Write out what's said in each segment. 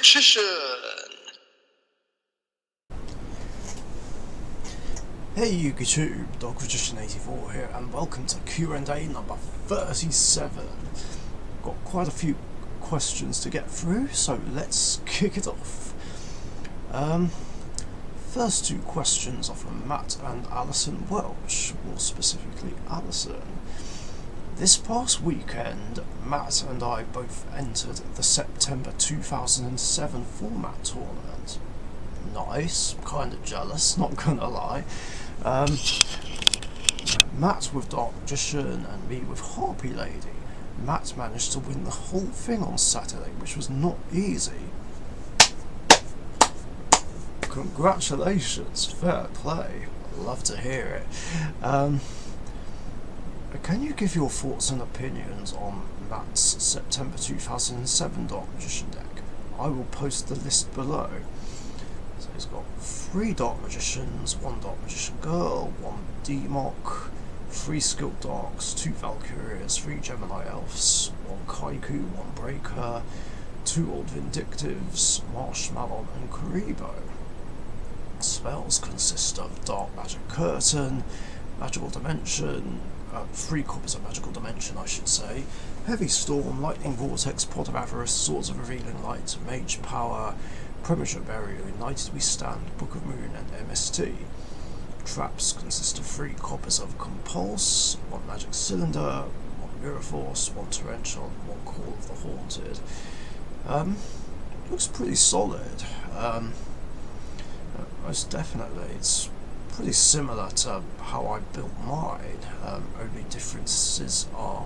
Richician. Hey YouTube, Richician84 here, and welcome to Q&A number 37. Got quite a few questions to get through, so let's kick it off. First two questions are from Matt and Alison Welch, more specifically Alison. This past weekend, Matt and I both entered the September 2007 format tournament. Nice, kind of jealous, not gonna lie. Matt with Dark Magician and me with Harpy Lady. Matt managed to win the whole thing on Saturday, which was not easy. Congratulations, fair play. Love to hear it. Can you give your thoughts and opinions on Matt's September 2007 Dark Magician deck? I will post the list below. So he's got 3 Dark Magicians, 1 Dark Magician Girl, 1 Democ, 3 Skilled Darks, 2 Valkyries, 3 Gemini Elves, 1 Kaiku, 1 Breaker, 2 Old Vindictives, Marshmallow and Kuribo. Spells consist of Dark Magic Curtain, Magical Dimension, 3 copies of Magical Dimension I should say, Heavy Storm, Lightning Vortex, Pot of Avarice, Swords of Revealing Light, Mage Power, Premature Burial, United We Stand, Book of Moon and MST. Traps consist of 3 copies of Compulse, 1 Magic Cylinder, 1 Mirror Force, 1 Torrential and 1 Call of the Haunted. Looks pretty solid. Most definitely, it's pretty similar to how I built mine. Only differences are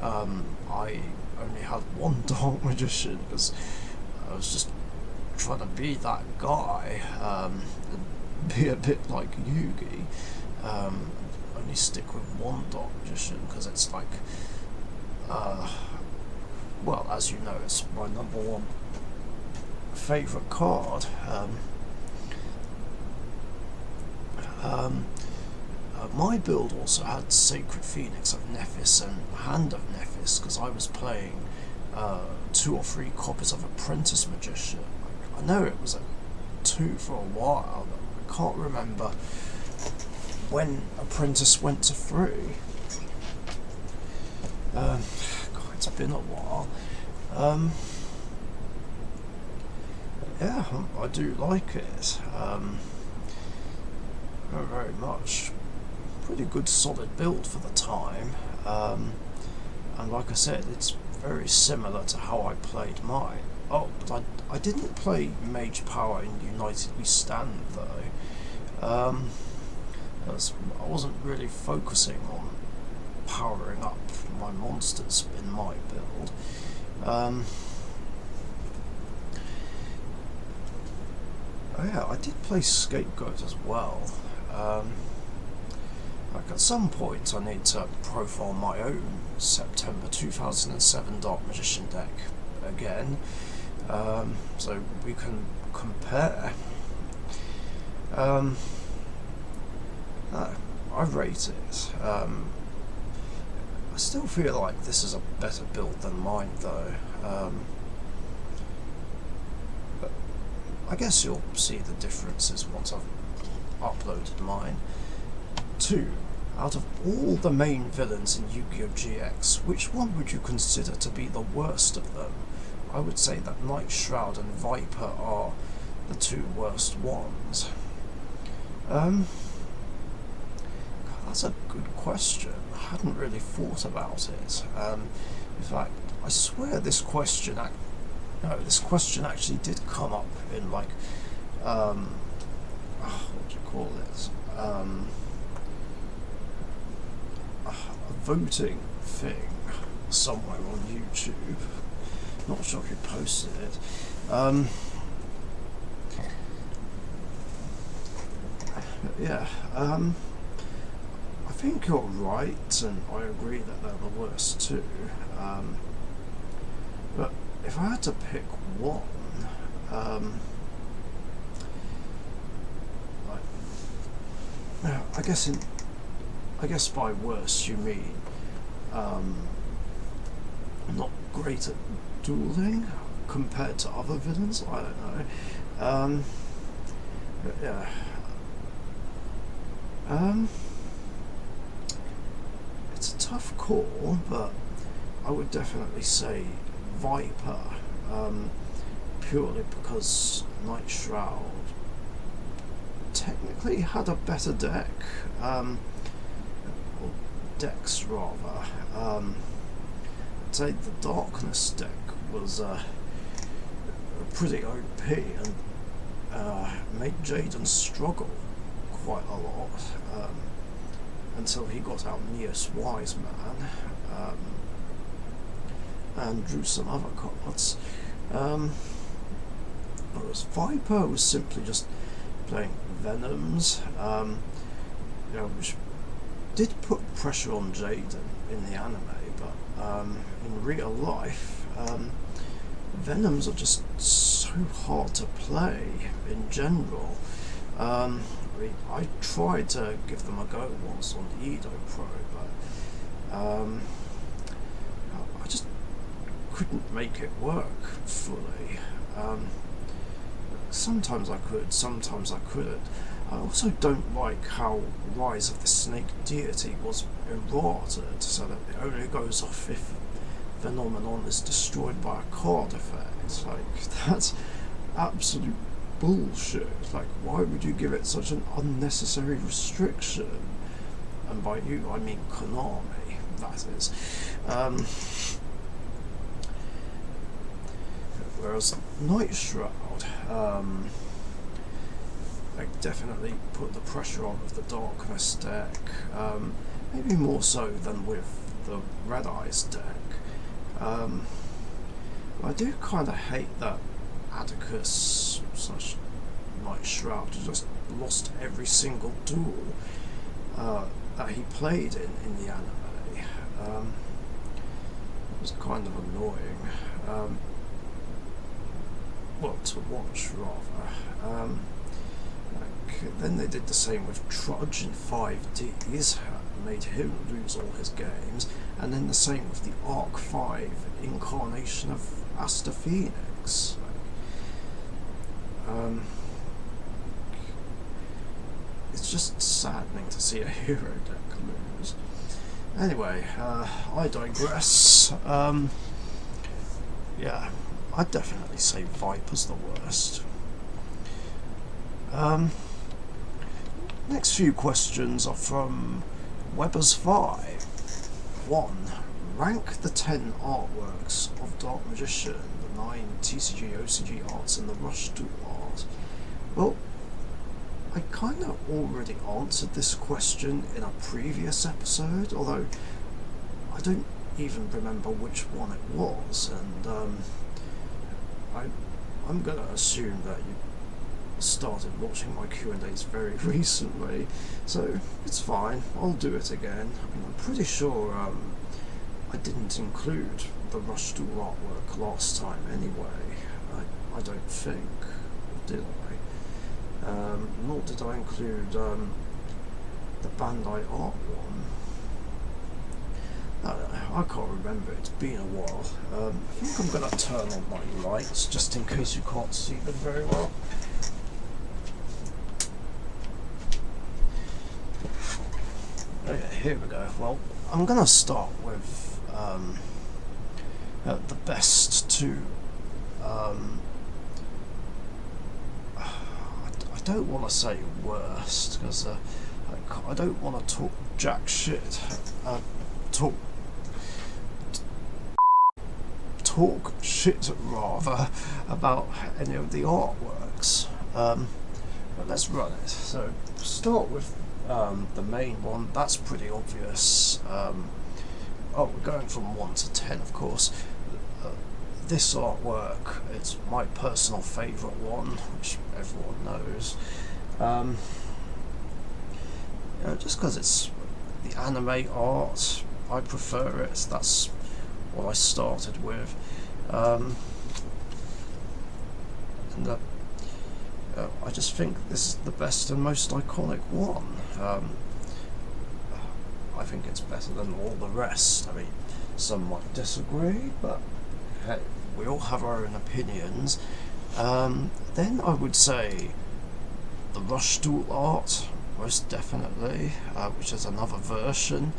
I only had 1 Dark Magician because I was just trying to be that guy, be a bit like Yugi, only stick with 1 Dark Magician because it's like, well, as you know, it's my number 1 favourite card. My build also had Sacred Phoenix of Nephis and Hand of Nephis because I was playing 2 or 3 copies of Apprentice Magician. I know it was a 2 for a while, but I can't remember when Apprentice went to 3. God, it's been a while. Yeah, I do like it. Very much. Pretty good solid build for the time. And like I said, it's very similar to how I played mine. Oh, but I didn't play Mage Power in United We Stand though. As I wasn't really focusing on powering up my monsters in my build. Oh yeah, I did play Scapegoat as well. Like at some point I need to profile my own September 2007 Dark Magician deck again, so we can compare. I rate it. I still feel like this is a better build than mine though. But I guess you'll see the differences once I've uploaded mine. 2. Out of all the main villains in Yu-Gi-Oh! GX, which one would you consider to be the worst of them? I would say that Night Shroud and Viper are the 2 worst ones. God, that's a good question. I hadn't really thought about it. In fact, I swear this question actually did come up in like what do you call it? A voting thing somewhere on YouTube. Not sure who posted it. Yeah. I think you're right, and I agree that they're the worst too. But if I had to pick one, I guess by worse you mean not great at dueling. compared to other villains. I don't know. But yeah. It's a tough call, but I would definitely say Viper, purely because Night Shroud technically had a better deck, or decks rather. I'd say the Darkness deck was pretty OP and made Jaden struggle quite a lot until he got out Neos Wise Man and drew some other cards. Whereas Viper was simply just playing Venoms, which did put pressure on Jaden in the anime, but in real life, Venoms are just so hard to play in general. I tried to give them a go once on the Edo Pro, but I just couldn't make it work fully. Sometimes I could, sometimes I couldn't. I also don't like how Rise of the Snake Deity was errated, so that it only goes off if Phenomenon is destroyed by a card effect. Like, that's absolute bullshit. Like, why would you give it such an unnecessary restriction? And by you, I mean Konami, that is. Whereas Night Shroud, like, definitely put the pressure on with the Darkness deck, maybe more so than with the Red Eyes deck. I do kind of hate that Atticus / Night Shroud just lost every single duel that he played in the anime. It was kind of annoying. Well, to watch rather. Then they did the same with Trudge in 5Ds, made him lose all his games, and then the same with the Arc 5 incarnation of Asta Phoenix. It's just saddening to see a hero deck lose. Anyway, I digress. Yeah, I'd definitely say Viper's the worst. Next few questions are from Weber's 5. 1. Rank the 10 artworks of Dark Magician, the 9 TCG OCG arts and the Rush Duel art. Well, I kind of already answered this question in a previous episode, although I don't even remember which one it was, and I'm going to assume that you started watching my Q&As very recently, so it's fine, I'll do it again. I mean, I'm pretty sure I didn't include the Rush Duel artwork last time anyway. I don't think, did I? Nor did I include the Bandai art one. I can't remember, it's been a while. I think I'm going to turn on my lights just in case you can't see them very well. Okay, here we go. Well, I'm going to start with the best two. I don't want to say worst, because I don't want to talk jack shit. Talk shit rather about any of the artworks. But let's run it. So start with the main one. That's pretty obvious. We're going from 1 to 10, of course. This artwork, it's my personal favourite one, which everyone knows. Just because it's the anime art, I prefer it. That's what I started with. And I just think this is the best and most iconic one. I think it's better than all the rest. I mean, some might disagree, but hey, we all have our own opinions. Then I would say the Rush Duel art, most definitely, which is another version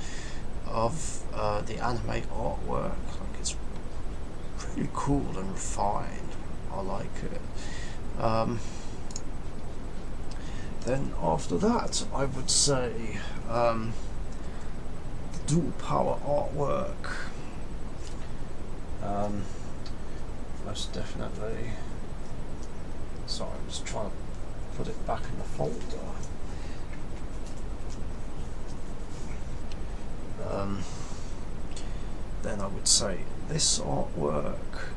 of the anime artwork. Like, it's pretty cool and refined. I like it. Then after that, I would say the Dual Power artwork. Most definitely. Sorry, I'm just trying to put it back in the folder. Then I would say this artwork,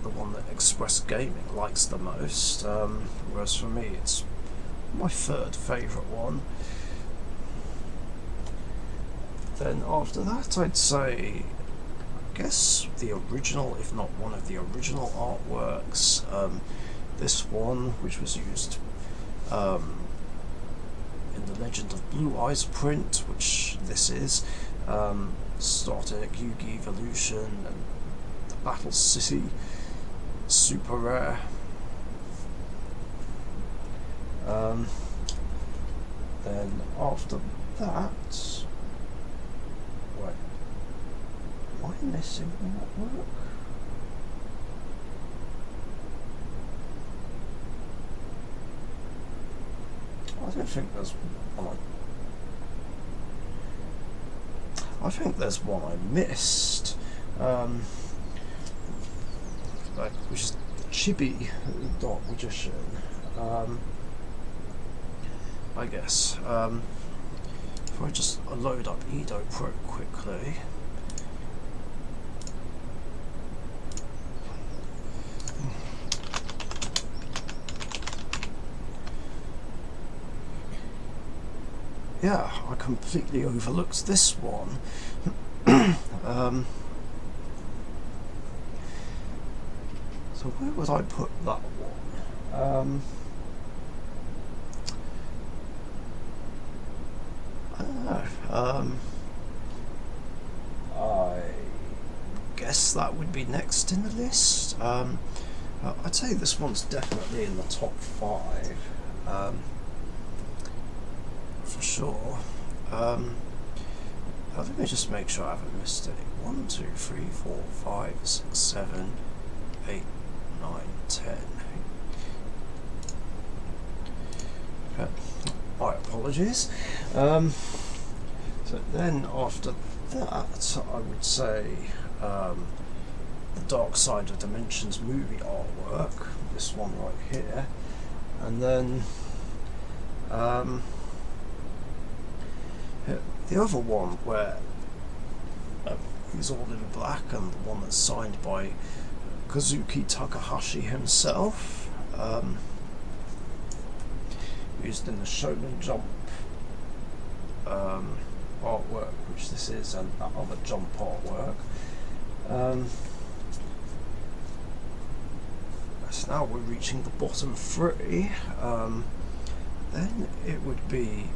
the one that Express Gaming likes the most, whereas for me it's my third favourite one. Then after that, I'd say, I guess, the original, if not one of the original artworks, this one, which was used in the Legend of Blue Eyes print, which this is, Startech, Yugi Evolution, and the Battle City super rare. Then after that, wait, am I missing artwork? I don't think there's one. I think there's one I missed, which is Chibi Richician. I guess. If I just load up Edo Pro quickly. Yeah, I completely overlooked this one. So where would I put that one? I don't know. I guess that would be next in the list. I'd say this one's definitely in the top 5. For sure. Let me just make sure I haven't missed any. 1, 2, 3, 4, 5, 6, 7, 8, 9, 10. Okay. My apologies. So then after that, I would say the Dark Side of Dimensions movie artwork. This one right here, and then the other one where he's all in black, and the one that's signed by Kazuki Takahashi himself, used in the Shonen Jump artwork, which this is, and that other Jump artwork. So now we're reaching the bottom 3. Then it would be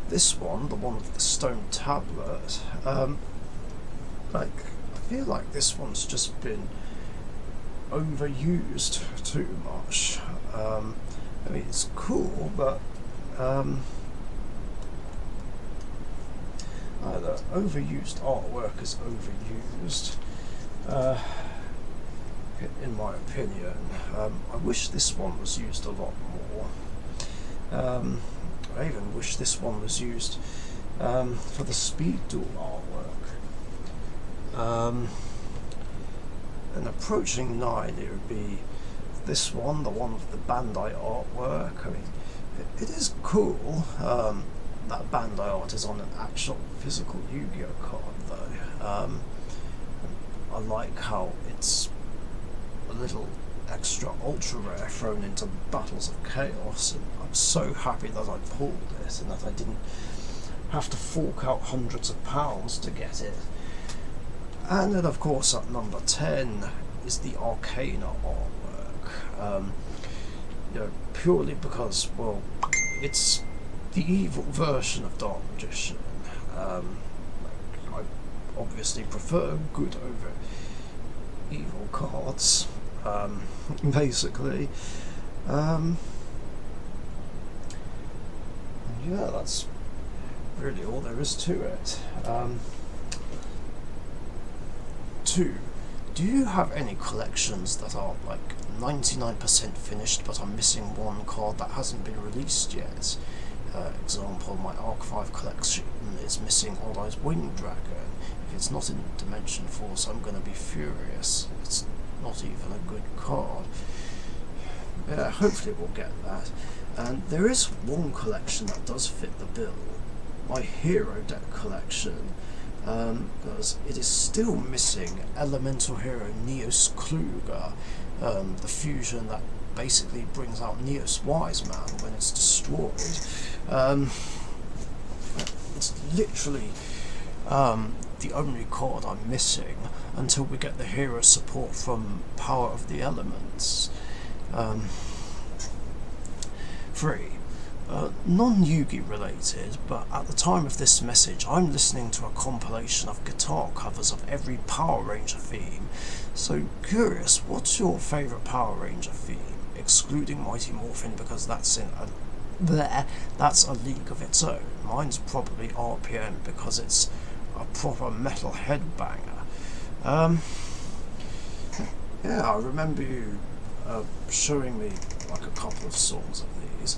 this one, the one with the stone tablet. Like, I feel like this one's just been overused too much. I mean, it's cool, but the overused artwork is overused, in my opinion. I wish this one was used a lot more. I even wish this one was used for the Speed Duel artwork. And approaching 9, it would be this one, the one with the Bandai artwork. I mean, it is cool. That Bandai art is on an actual physical Yu-Gi-Oh card, though. I like how it's a little extra ultra rare thrown into Battles of Chaos, and I'm so happy that I pulled it and that I didn't have to fork out hundreds of pounds to get it. And then of course at number 10 is the Arcana artwork, purely because, well, it's the evil version of Dark Magician. I obviously prefer good over evil cards, basically. Yeah, that's really all there is to it. 2. Do you have any collections that are like 99% finished but are missing one card that hasn't been released yet? Example, my Archive collection is missing Odd Eyes Winged Dragon. If it's not in Dimension Force, I'm going to be furious. It's not even a good card. Yeah, hopefully we'll get that. And there is one collection that does fit the bill. My Hero deck collection. Because it is still missing Elemental Hero Neos Kluger, the fusion that basically brings out Neos Wise Man when it's destroyed. It's literally the only card I'm missing until we get the hero support from Power of the Elements. 3. Non-Yugi related, but at the time of this message I'm listening to a compilation of guitar covers of every Power Ranger theme. So curious, what's your favourite Power Ranger theme? Excluding Mighty Morphin because that's that's a league of its own. Mine's probably RPM because it's a proper metal headbanger. Yeah, I remember you showing me like a couple of songs of these.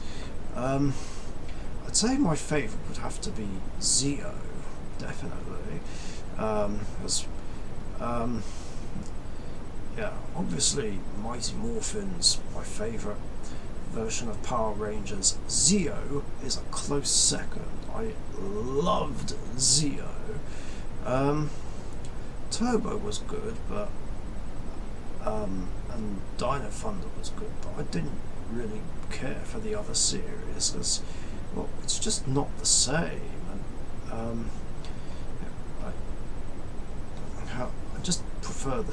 I'd say my favourite would have to be Zeo, definitely. Yeah, obviously Mighty Morphin's my favourite version of Power Rangers. Zeo is a close second. I loved Zeo. Turbo was good, but and Dino Thunder was good, but I didn't really care for the other series because, well, it's just not the same. And I just prefer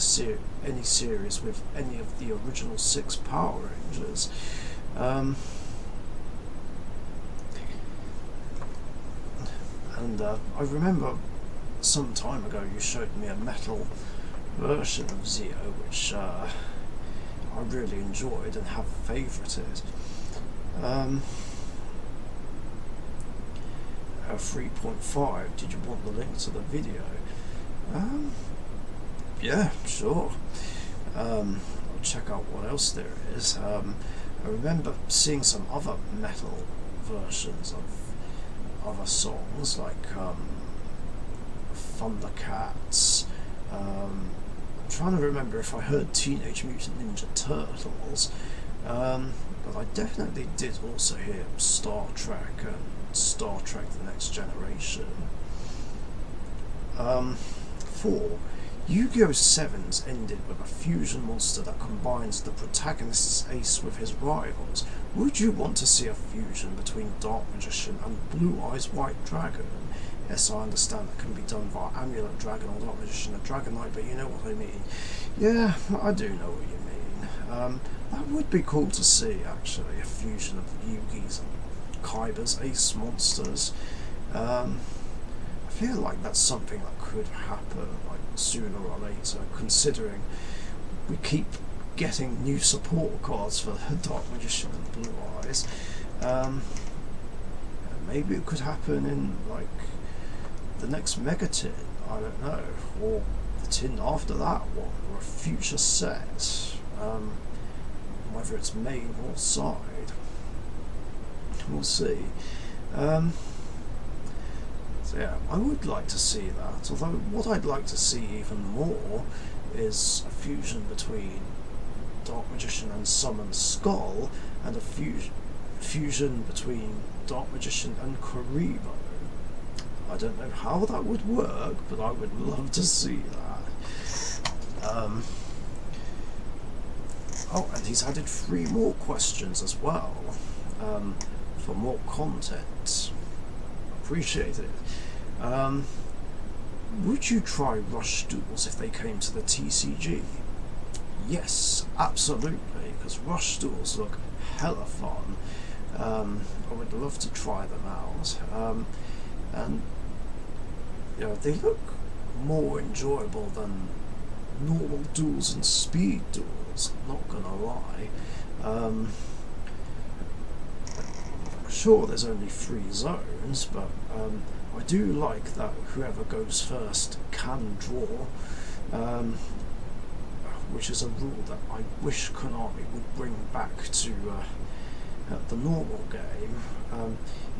any series with any of the original 6 Power Rangers. And I remember some time ago you showed me a metal version of Zeo, which I really enjoyed and have favourited. 3.5, did you want the link to the video? Yeah, sure. I'll check out what else there is. I remember seeing some other metal versions of other songs, like Thundercats. I'm trying to remember if I heard Teenage Mutant Ninja Turtles, but I definitely did also hear Star Trek and Star Trek The Next Generation. 4. Yu-Gi-Oh! 7's ended with a fusion monster that combines the protagonist's ace with his rivals. Would you want to see a fusion between Dark Magician and Blue Eyes White Dragon? Yes, I understand that can be done via Amulet Dragon or Dark Magician and Dragon Knight, but you know what I mean. Yeah, I do know what you mean. That would be cool to see, actually, a fusion of Yugi's and Kaiba's ace monsters. I feel like that's something that could happen, like, sooner or later, considering we keep getting new support cards for Dark Magician and Blue Eyes. Maybe it could happen in, like, the next Mega Tin, I don't know, or the tin after that one, or a future set, whether it's main or side, we'll see. So yeah, I would like to see that, although what I'd like to see even more is a fusion between Dark Magician and Summon Skull, and a fusion between Dark Magician and Karibo. I don't know how that would work, but I would love to see that. Oh, and he's added 3 more questions as well, for more content. Appreciate it. Would you try Rush Duels if they came to the TCG? Yes, absolutely, because Rush Duels look hella fun. I would love to try them out. And you know, they look more enjoyable than normal duels and speed duels, not gonna lie. Sure, there's only 3 zones, but I do like that whoever goes first can draw, which is a rule that I wish Konami would bring back to the normal game.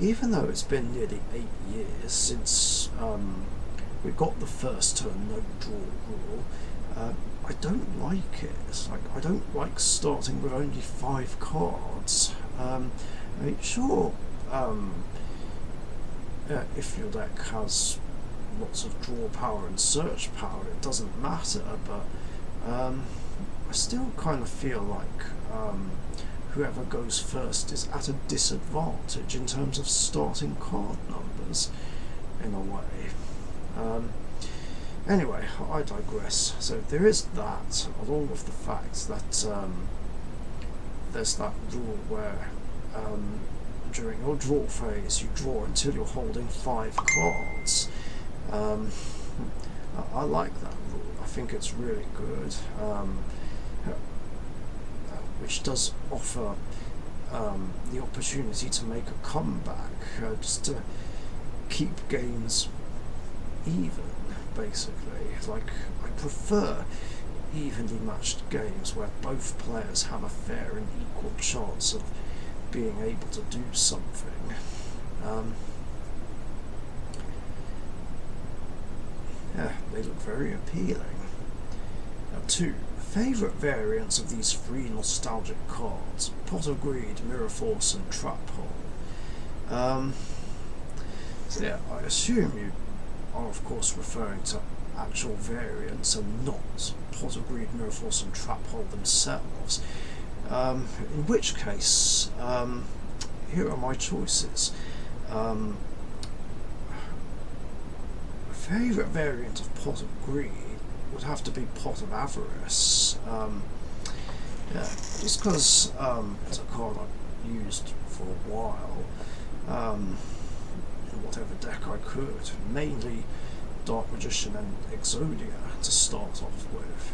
Even though it's been nearly 8 years since we got the first turn no draw rule, I don't like it. It's like, I don't like starting with only 5 cards. I mean, sure, if your deck has lots of draw power and search power, it doesn't matter, but I still kind of feel like whoever goes first is at a disadvantage in terms of starting card numbers, in a way. Anyway, I digress. So there is that, along with the fact that there's that rule where during your draw phase you draw until you're holding 5 cards. I like that rule. I think it's really good, which does offer the opportunity to make a comeback, just to keep games even, basically. Like, I prefer evenly matched games where both players have a fair and equal chance of being able to do something. Yeah, they look very appealing. Now, 2. Favourite variants of these 3 nostalgic cards: Pot of Greed, Mirror Force and Trap Hole. So yeah, I assume you are of course referring to actual variants and not Pot of Greed, Mirror Force and Trap Hole themselves. In which case, here are my choices. Favourite variant of Pot of Greed would have to be Pot of Avarice. Yeah, just because it's a card I've used for a while, in whatever deck I could, mainly Dark Magician and Exodia to start off with.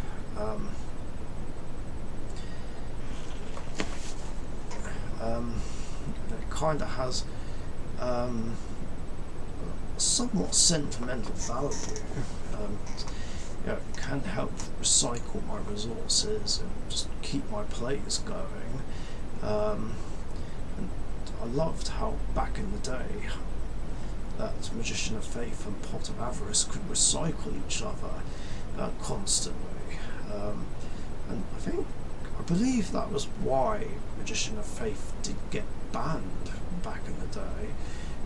It kind of has somewhat sentimental value. It can help recycle my resources and just keep my plays going. And I loved how back in the day that Magician of Faith and Pot of Avarice could recycle each other constantly. And I believe that was why Magician of Faith did get banned back in the day.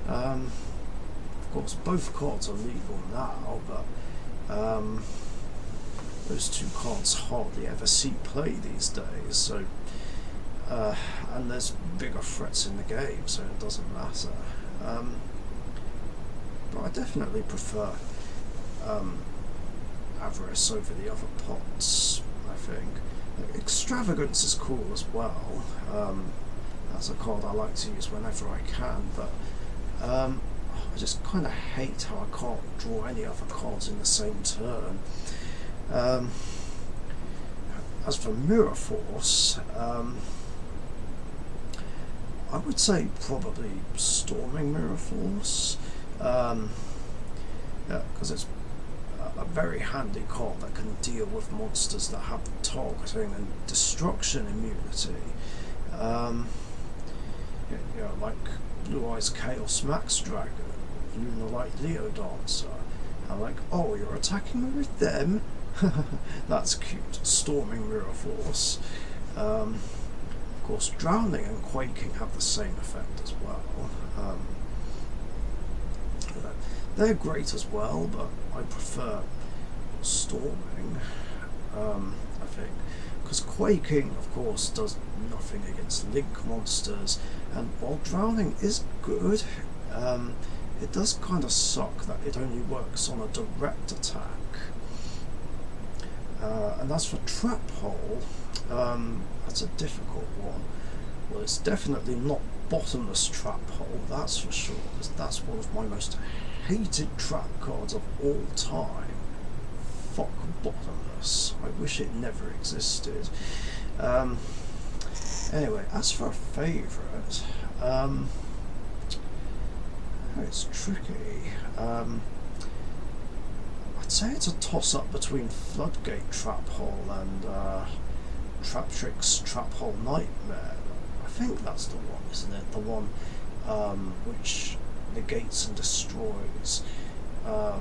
Of course, both cards are legal now, but those 2 cards hardly ever see play these days. So, and there's bigger threats in the game, so it doesn't matter. But I definitely prefer Avarice over the other pots, I think. Extravagance is cool as well. That's a card I like to use whenever I can, but I just kind of hate how I can't draw any other cards in the same turn. As for Mirror Force, I would say probably Storming Mirror Force, because it's a very handy card that can deal with monsters that have targeting and destruction immunity. Like Blue Eyes Chaos Max Dragon, Lunar Light Leo Dancer. I'm like, oh, you're attacking me with them? That's cute. Storming Mirror Force. Of course, Drowning and Quaking have the same effect as well. They're great as well, but I prefer Storming, I think. Because Quaking, of course, does nothing against Link monsters, and while Drowning is good, it does kind of suck that it only works on a direct attack. And as for Trap Hole, that's a difficult one. Well, it's definitely not Bottomless Trap Hole, that's for sure, because that's one of my most hated trap cards of all time. fuck bottomless. I wish it never existed. Anyway, as for a favourite, it's tricky. I'd say it's a toss-up between Floodgate Trap Hole and Traptrix Trap Hole Nightmare. I think that's the one, isn't it? The one which negates and destroys a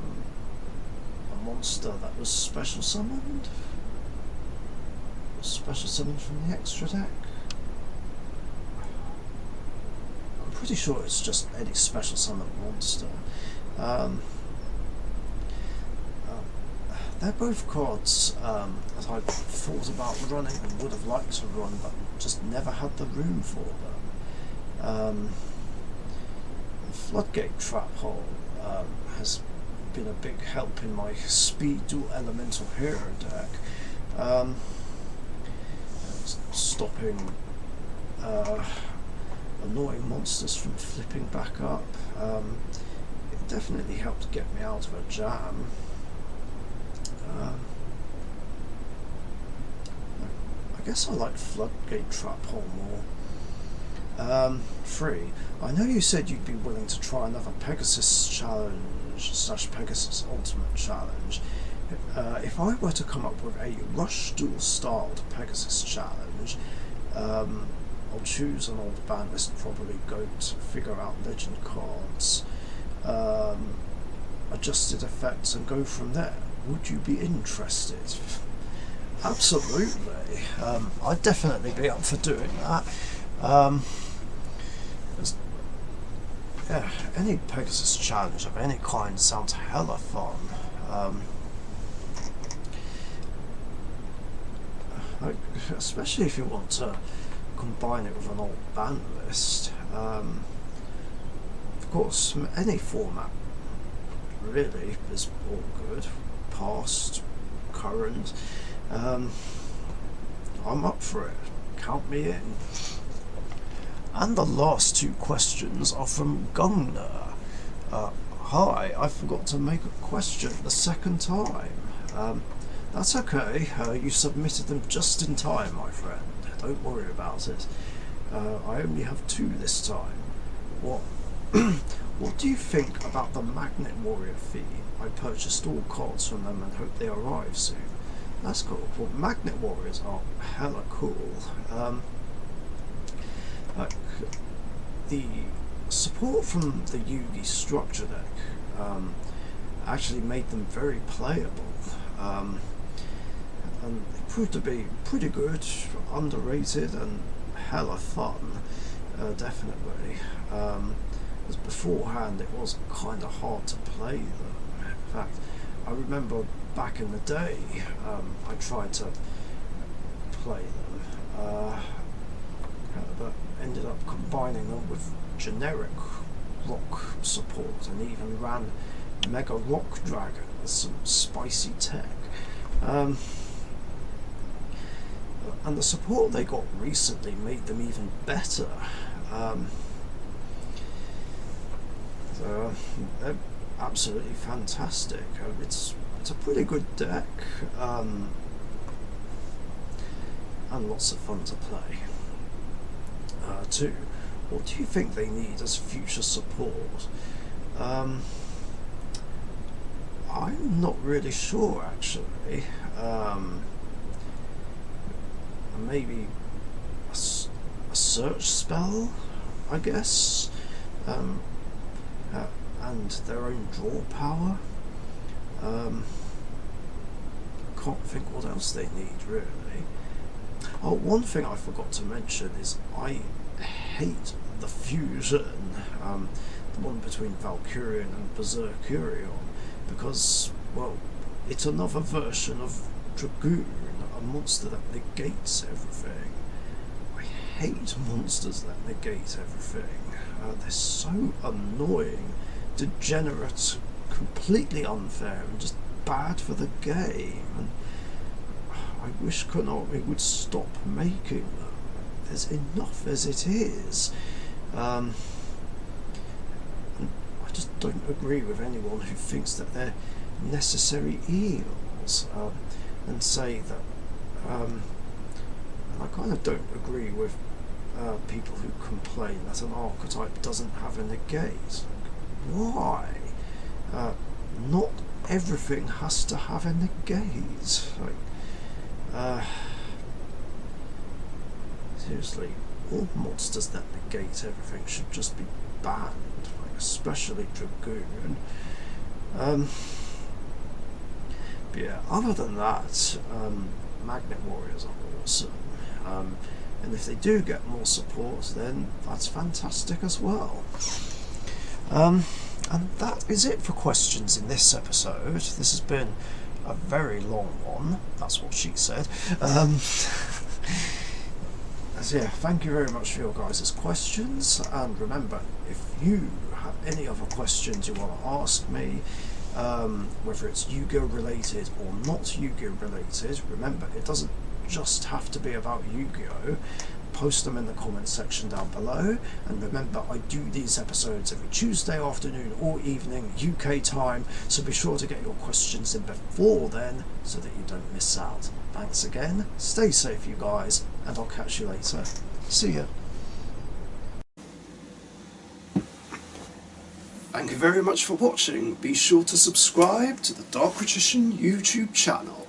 monster that was special summoned? Special summoned from the extra deck? I'm pretty sure it's just any special summoned monster. They're both cards that I thought about running and would have liked to run, but just never had the room for them. Floodgate Trap Hole has been a big help in my speed dual elemental hero deck. Stopping annoying monsters from flipping back up. It definitely helped get me out of a jam. I guess I like Floodgate Trap Hole more. 3. I know you said you'd be willing to try another Pegasus challenge / Pegasus Ultimate challenge. If I were to come up with a Rush Duel styled Pegasus challenge, I'll choose an old ban list, probably Goat, figure out legend cards, adjusted effects, and go from there. Would you be interested? Absolutely. I'd definitely be up for doing that. Yeah, any Pegasus challenge of any kind sounds hella fun. Especially if you want to combine it with an old ban list. Of course, any format really is all good. Past, current. I'm up for it. Count me in. And the last 2 questions are from Gungner. Hi, I forgot to make a question the second time. That's okay. You submitted them just in time, my friend. Don't worry about it. I only have 2 this time. What do you think about the Magnet Warrior theme? I purchased all cards from them and hope they arrive soon. That's cool. Well, Magnet Warriors are hella cool. The support from the Yugi structure deck actually made them very playable. And it proved to be pretty good, underrated, and hella fun, definitely. Because beforehand it was kind of hard to play them. In fact, I remember back in the day, I tried to play them, but ended up combining them with generic rock support, and even ran Mega Rock Dragon with some spicy tech. And the support they got recently made them even better. So they're absolutely fantastic. It's a pretty good deck, and lots of fun to play. 2. What do you think they need as future support? I'm not really sure, actually. Maybe a search spell, I guess, and their own draw power. Can't think what else they need, really. Oh, one thing I forgot to mention is I hate the fusion, the one between Valkyrian and Berserkurion, because, well, it's another version of Dragoon, a monster that negates everything. I hate monsters that negate everything. They're so annoying, degenerate, completely unfair, and just bad for the game. And I wish Konami would stop making them. There's enough as it is. And I just don't agree with anyone who thinks that they're necessary evil. emails and say that, and I kind of don't agree with people who complain that an archetype doesn't have a negate. Why? Not everything has to have a negate. Seriously, all monsters that negate everything should just be banned, especially Dragoon. But yeah, other than that, Magnet Warriors are awesome. And if they do get more support, then that's fantastic as well. And that is it for questions in this episode. This has been a very long one. That's what she said. So yeah, thank you very much for your guys' questions. And remember, if you have any other questions you want to ask me, whether it's Yu-Gi-Oh related or not Yu-Gi-Oh related, remember, it doesn't just have to be about Yu-Gi-Oh. Post them in the comments section down below, and remember, I do these episodes every Tuesday afternoon or evening UK time, so be sure to get your questions in before then so that you don't miss out. Thanks again, stay safe you guys, and I'll catch you later. See ya. Thank you very much for watching. Be sure to subscribe to the Richician YouTube channel.